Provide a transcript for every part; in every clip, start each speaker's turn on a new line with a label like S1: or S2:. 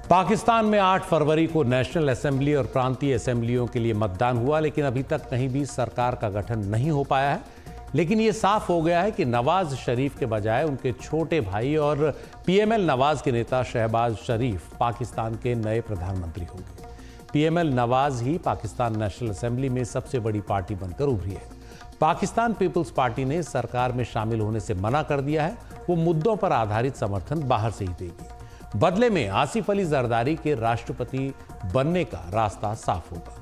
S1: पाकिस्तान में 8 फरवरी को national assembly और प्रांतीय असेंबलियों के लिए मतदान हुआ, लेकिन अभी तक कहीं भी सरकार का गठन नहीं हो पाया है। लेकिन ये साफ हो गया है कि नवाज शरीफ के बजाय उनके छोटे भाई और पीएमएल नवाज के नेता शहबाज शरीफ पाकिस्तान के नए प्रधानमंत्री होंगे। पीएमएल नवाज ही पाकिस्तान नेशनल असेंबली में सबसे बड़ी पार्टी बनकर उभरी है। पाकिस्तान पीपल्स पार्टी ने सरकार में शामिल होने से मना कर दिया है। वो मुद्दों पर आधारित समर्थन बाहर से ही देगी। बदले में आसिफ अली जरदारी के राष्ट्रपति बनने का रास्ता साफ होगा।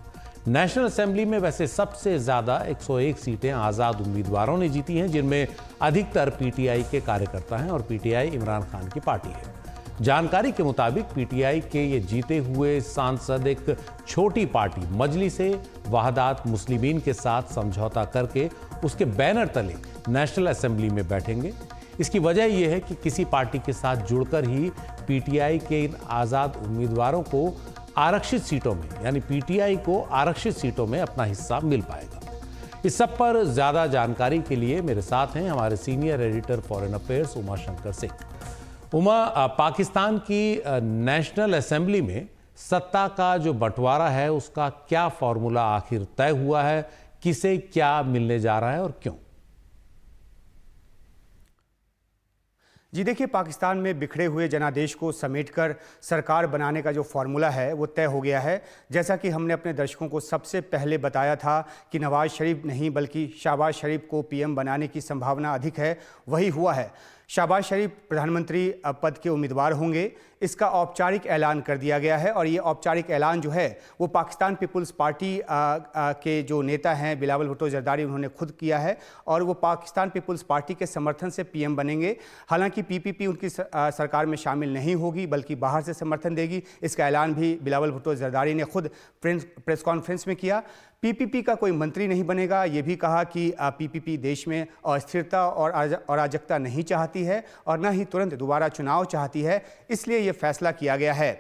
S1: नेशनल असेंबली में वैसे सबसे ज्यादा 101 सीटें आजाद उम्मीदवारों ने जीती हैं, जिनमें अधिकतर पीटीआई के कार्यकर्ता हैं और पीटीआई इमरान खान की पार्टी है। जानकारी के मुताबिक पीटीआई के ये जीते हुए सांसद एक छोटी पार्टी मजलिसे वहदात मुस्लिमीन के साथ समझौता करके उसके बैनर तले नेशनल असेंबली में बैठेंगे। इसकी वजह यह है कि किसी पार्टी के साथ जुड़कर ही पीटीआई के इन आजाद उम्मीदवारों को आरक्षित सीटों में, यानी पीटीआई को आरक्षित सीटों में अपना हिस्सा मिल पाएगा। इस सब पर ज्यादा जानकारी के लिए मेरे साथ हैं हमारे senior editor foreign affairs Uma Shankar Singh. Uma, Pakistan की नेशनल असेंबली में सत्ता का जो बंटवारा है उसका क्या फॉर्मूला आखिर तय हुआ है? किसे क्या मिलने जा रहा है और क्यों?
S2: जी देखिए, पाकिस्तान में बिखरे हुए जनादेश को समेटकर सरकार बनाने का जो फॉर्मूला है वो तय हो गया है। जैसा कि हमने अपने दर्शकों को सबसे पहले बताया था कि नवाज शरीफ नहीं बल्कि शहबाज शरीफ को पीएम बनाने की संभावना अधिक है, वही हुआ है। शहबाज शरीफ प्रधानमंत्री पद के उम्मीदवार होंगे, इसका औपचारिक ऐलान कर दिया गया है। और ये औपचारिक ऐलान जो है वो पाकिस्तान पीपल्स पार्टी के जो नेता हैं बिलावल भुट्टो जरदारी, उन्होंने खुद किया है और वो पाकिस्तान पीपल्स पार्टी के समर्थन से पीएम बनेंगे। हालांकि पीपीपी उनकी सरकार में शामिल नहीं होगी बल्कि बाहर से समर्थन देगी। इसका ऐलान भी बिलावल भुट्टो जरदारी ने खुद प्रेस कॉन्फ्रेंस में किया। पीपीपी का कोई मंत्री नहीं बनेगा, ये भी कहा कि पीपीपी देश में अस्थिरता और अराजकता नहीं चाहती है और न ही तुरंत दोबारा चुनाव चाहती है, इसलिए ये फैसला किया गया है।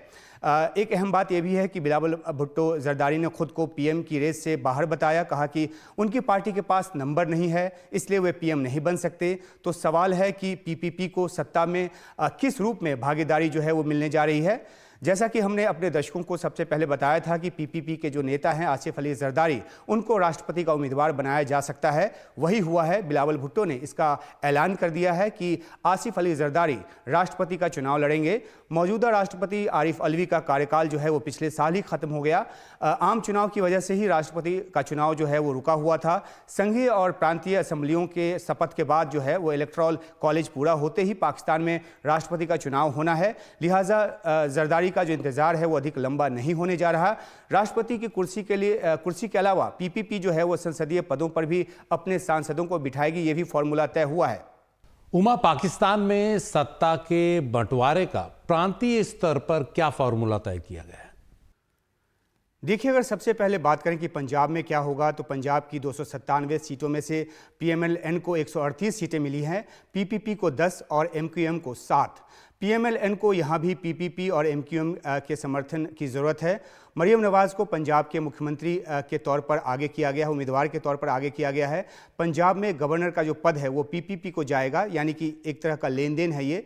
S2: एक अहम बात यह भी है कि बिलावल भुट्टो जरदारी ने खुद को पीएम की रेस से बाहर बताया, कहा कि उनकी पार्टी के पास नंबर नहीं है इसलिए वे पीएम नहीं बन सकते। तो सवाल है कि पीपीपी को सत्ता में किस रूप में भागीदारी जो है वो मिलने जा रही है। जैसा कि हमने अपने दर्शकों को सबसे पहले बताया था कि पीपीपी के जो नेता हैं आसिफ अली जरदारी, उनको राष्ट्रपति का उम्मीदवार बनाया जा सकता है, वही हुआ है। बिलावल भुट्टो ने इसका ऐलान कर दिया है कि आसिफ अली जरदारी राष्ट्रपति का चुनाव लड़ेंगे। मौजूदा राष्ट्रपति आरिफ अलवी का कार्यकाल जो है वो पिछले साल ही खत्म हो गया। आम चुनाव की वजह से ही राष्ट्रपति का चुनाव जो है वो रुका हुआ था। संघीय और प्रांतीय असेंबलियों के शपथ के बाद जो है वो इलेक्टोरल कॉलेज पूरा होते ही पाकिस्तान में राष्ट्रपति का चुनाव होना है, लिहाजा जरदारी का जो इंतजार है वो अधिक लंबा नहीं होने जा रहा। राष्ट्रपति की कुर्सी के अलावा पीपीपी जो है वो संसदीय पदों पर भी अपने सांसदों को बिठाएगी, ये भी फॉर्मूला तय हुआ है।
S1: उमा, पाकिस्तान में सत्ता के बंटवारे का प्रांतीय स्तर पर क्या फॉर्मूला तय किया गया है?
S2: देखिए, अगर सबसे पहले बात करें कि पंजाब में क्या होगा, तो पंजाब की 297 सीटों में से पीएमएल-एन को 138 सीटें मिली हैं, पीपीपी को 10 और एमक्यूएम को 7। पीएमएल-एन को यहाँ भी पीपीपी और एमक्यूएम के समर्थन की ज़रूरत है। मरियम नवाज को पंजाब के मुख्यमंत्री के तौर पर आगे किया गया है, उम्मीदवार के तौर पर आगे किया गया है। पंजाब में गवर्नर का जो पद है वो पीपीपी को जाएगा, यानी कि एक तरह का लेन देन है ये।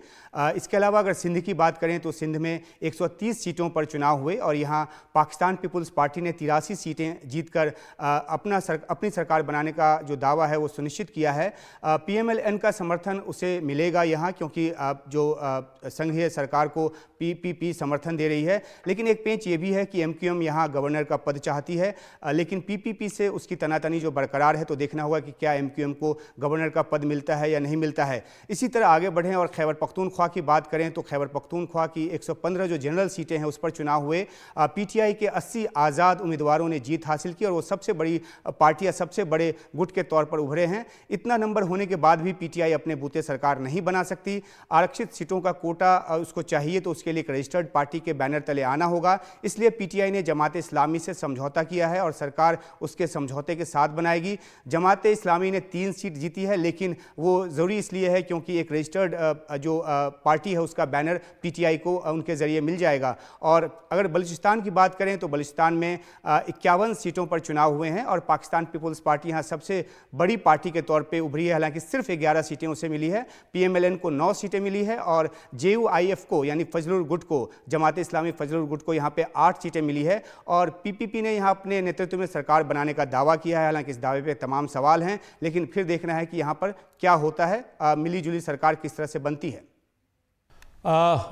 S2: इसके अलावा अगर सिंध की बात करें तो सिंध में 130 सीटों पर चुनाव हुए और यहाँ पाकिस्तान पीपल्स पार्टी ने 83 सीटें जीतकर अपनी सरकार बनाने का जो दावा है वो सुनिश्चित किया है। पीएमएल-एन का समर्थन उसे मिलेगा यहाँ, क्योंकि जो संघीय सरकार को पीपीपी समर्थन दे रही है। लेकिन एक पेंच ये भी है कि एमक्यूएम यहाँ गवर्नर का पद चाहती है, लेकिन पीपीपी से उसकी तनातनी जो बरकरार है, तो देखना होगा कि क्या एमक्यूएम को गवर्नर का पद मिलता है या नहीं मिलता है। इसी तरह आगे बढ़ें और खैबर पख्तूनख्वा की बात करें तो खैबर पख्तूनख्वा की 115 जो जनरल सीटें हैं उस पर चुनाव हुए। पीटीआई के 80 आज़ाद उम्मीदवारों ने जीत हासिल की और वो सबसे बड़ी पार्टी या सबसे बड़े गुट के तौर पर उभरे हैं। इतना नंबर होने के बाद भी पीटीआई अपने बूते सरकार नहीं बना सकती। आरक्षित सीटों का कोटा उसको चाहिए, तो उसके लिए एक रजिस्टर्ड पार्टी के बैनर तले आना होगा। इसलिए पीटीआई पीटीआई ने जमात इस्लामी से समझौता किया है और सरकार उसके समझौते के साथ बनाएगी। जमात इस्लामी ने 3 सीट जीती है, लेकिन वो ज़रूरी इसलिए है क्योंकि एक रजिस्टर्ड जो पार्टी है उसका बैनर पीटीआई को उनके ज़रिए मिल जाएगा। और अगर बलूचिस्तान की बात करें तो बलूचिस्तान में 51 सीटों पर चुनाव हुए हैं और पाकिस्तान पीपल्स पार्टी यहाँ सबसे बड़ी पार्टी के तौर पे उभरी है। हालांकि सिर्फ 11 सीटें उसे मिली है, पीएमएलएन को 9 सीटें मिली है और जेयूआईएफ को यानी फजलुल गुट को, जमात इस्लामी फजलुल गुट को यहाँ पे 8 सीटें मिली है। और पीपीपी ने यहाँ अपने नेतृत्व में सरकार बनाने का दावा किया है। हालांकि इस दावे पे तमाम सवाल हैं, लेकिन फिर देखना है कि यहाँ पर क्या होता है, मिली जुली सरकार किस तरह से बनती है।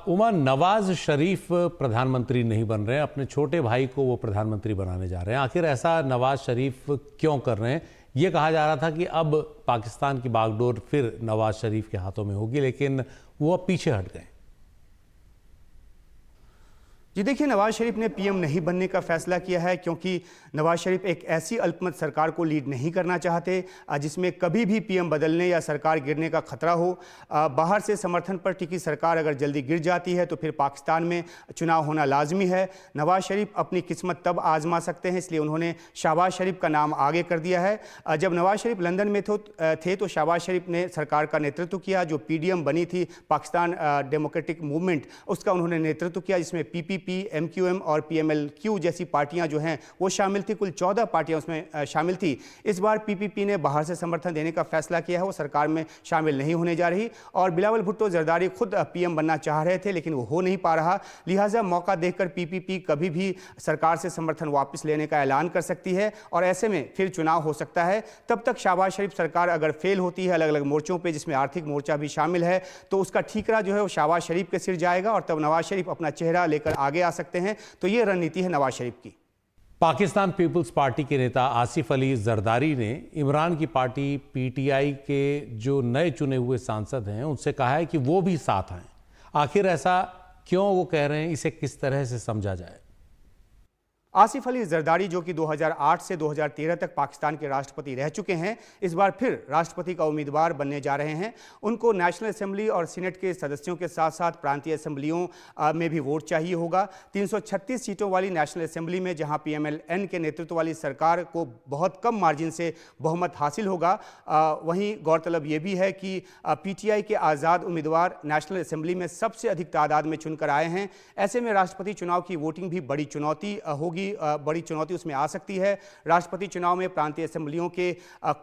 S1: उमा, नवाज शरीफ प्रधानमंत्री नहीं बन रहे हैं, अपने छोटे भाई को वो प्रधानमंत्री बनाने जा रहे हैं। आखिर ऐसा नवाज शरीफ क्यों कर रहे हैं? ये कहा जा रहा था कि अब पाकिस्तान की बागडोर फिर नवाज शरीफ के हाथों में होगी, लेकिन वो अब पीछे हट गए।
S2: जी देखिए, नवाज शरीफ ने पीएम नहीं बनने का फैसला किया है क्योंकि नवाज शरीफ एक ऐसी अल्पमत सरकार को लीड नहीं करना चाहते जिसमें कभी भी पीएम बदलने या सरकार गिरने का खतरा हो। बाहर से समर्थन पर टिकी सरकार अगर जल्दी गिर जाती है तो फिर पाकिस्तान में चुनाव होना लाजमी है। नवाज शरीफ अपनी किस्मत तब आजमा सकते हैं, इसलिए उन्होंने शहबाज शरीफ का नाम आगे कर दिया है। जब नवाज शरीफ लंदन में थे तो शहबाज शरीफ ने सरकार का नेतृत्व किया। जो पीडीएम बनी थी, पाकिस्तान डेमोक्रेटिक मूवमेंट, उसका उन्होंने नेतृत्व किया, जिसमें पीपीपी, एमक्यूएम और पीएमएलक्यू जैसी पार्टियां जो हैं वो शामिल थी। कुल 14 पार्टियां उसमें शामिल थी। इस बार पीपीपी ने बाहर से समर्थन देने का फैसला किया है, वो सरकार में शामिल नहीं होने जा रही। और बिलावल भुट्टो जरदारी खुद पीएम बनना चाह रहे थे, लेकिन वो हो नहीं पा रहा। लिहाजा मौका देखकर पीपीपी कभी भी सरकार से समर्थन वापस लेने का ऐलान कर सकती है और ऐसे में फिर चुनाव हो सकता है। तब तक शहबाज शरीफ सरकार अगर फेल होती है अलग अलग मोर्चों पर, जिसमें आर्थिक मोर्चा भी शामिल है, तो उसका ठीकरा जो है वो शहबाज शरीफ के सिर जाएगा और तब नवाज शरीफ अपना चेहरा लेकर आगे आ सकते हैं। तो ये रणनीति है नवाज शरीफ की।
S1: पाकिस्तान पीपल्स पार्टी के नेता आसिफ अली जरदारी ने इमरान की पार्टी पीटीआई के जो नए चुने हुए सांसद हैं उनसे कहा है कि वो भी साथ आएं। आखिर ऐसा क्यों वो कह रहे हैं, इसे किस तरह से समझा जाए?
S2: आसिफ अली जरदारी, जो कि 2008 से 2013 तक पाकिस्तान के राष्ट्रपति रह चुके हैं, इस बार फिर राष्ट्रपति का उम्मीदवार बनने जा रहे हैं। उनको नेशनल असेंबली और सीनेट के सदस्यों के साथ साथ प्रांतीय असेंबलियों में भी वोट चाहिए होगा। 336 सीटों वाली नेशनल असेंबली में जहां पीएमएलएन के नेतृत्व वाली सरकार को बहुत कम मार्जिन से बहुमत हासिल होगा, वहीं गौरतलब ये भी है कि पीटीआई के आज़ाद उम्मीदवार नेशनल असेंबली में सबसे अधिक तादाद में चुनकर आए हैं। ऐसे में राष्ट्रपति चुनाव की वोटिंग भी बड़ी चुनौती होगी, बड़ी चुनौती उसमें आ सकती है। राष्ट्रपति चुनाव में प्रांतीय असेंबलियों के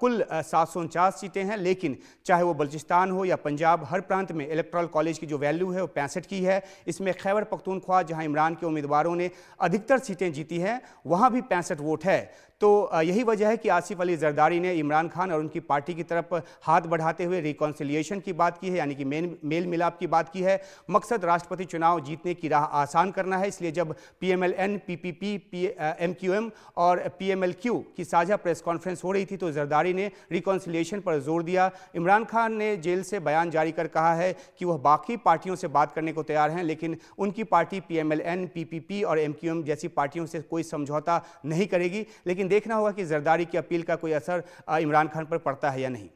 S2: कुल 749 सीटें हैं, लेकिन चाहे वो बलूचिस्तान हो या पंजाब, हर प्रांत में इलेक्टोरल कॉलेज की जो वैल्यू है वो 65 की है। इसमें खैबर पख्तूनख्वा, जहां इमरान के उम्मीदवारों ने अधिकतर सीटें जीती हैं, वहां भी 65 वोट है। तो यही वजह है कि आसिफ अली जरदारी ने इमरान खान और उनकी पार्टी की तरफ हाथ बढ़ाते हुए रिकॉन्सिलिएशन की बात की है, यानी कि मेल मिलाप की बात की है। मकसद राष्ट्रपति चुनाव जीतने की राह आसान करना है। इसलिए जब पीएमएलएन, पीपीपी, एमक्यूएम और पीएमएलक्यू की साझा प्रेस कॉन्फ्रेंस हो रही थी तो जरदारी ने रिकॉन्सिलिएशन पर जोर दिया। इमरान खान ने जेल से बयान जारी कर कहा है कि वह बाकी पार्टियों से बात करने को तैयार हैं, लेकिन उनकी पार्टी पीएमएलएन, पीपीपी और एमक्यूएम जैसी पार्टियों से कोई समझौता नहीं करेगी। लेकिन देखना होगा कि जरदारी की अपील का कोई असर इमरान खान पर पड़ता है या नहीं।